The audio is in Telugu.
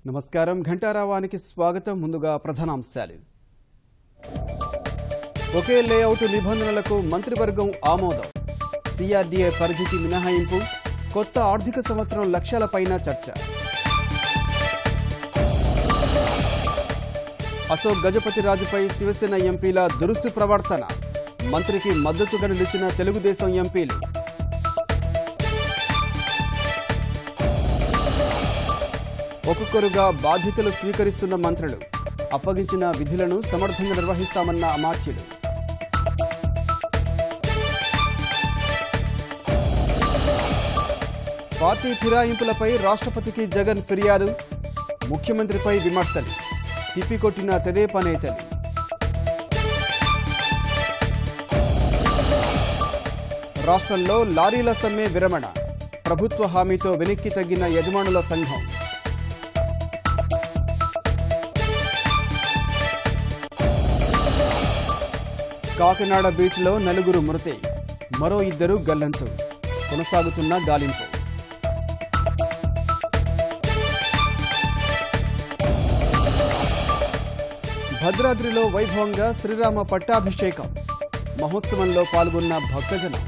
నమస్కారం ఘంటారావానికి స్వాగతం. ముందుగా ప్రధానాంశాలు. ఒకే లేఅవుట్ నిబంధనలకు మంత్రివర్గం ఆమోదం. సిఆర్డీఏ పరిధికి మినహాయింపు. కొత్త ఆర్థిక సంవత్సరం లక్ష్యాలపైన చర్చ. అశోక్ గజపతిరాజుపై శివసేన ఎంపీల దురుసు ప్రవర్తన. మంత్రికి మద్దతుగా నిలిచిన తెలుగుదేశం ఎంపీలు. ఒక్కొక్కరుగా బాధ్యతలు స్వీకరిస్తున్న మంత్రులు. అప్పగించిన విధులను సమర్థంగా నిర్వహిస్తామన్న అమాత్యులు. పార్టీ ఫిరాయింపులపై రాష్ట్రపతికి జగన్ ఫిర్యాదు. ముఖ్యమంత్రిపై విమర్శలు. తిప్పికొట్టిన తెదేపా నేతలు. రాష్ట్రంలో లారీల సమ్మె విరమణ. ప్రభుత్వ హామీతో వెనక్కి తగ్గిన యజమానుల సంఘం. కాకినాడ బీచ్లో 4 మృతి. మరో 2 గల్లంతు. కొనసాగుతున్న గాలింపు. భద్రాద్రిలో వైభవంగా శ్రీరామ పట్టాభిషేకం. మహోత్సవంలో పాల్గొన్న భక్తజనం.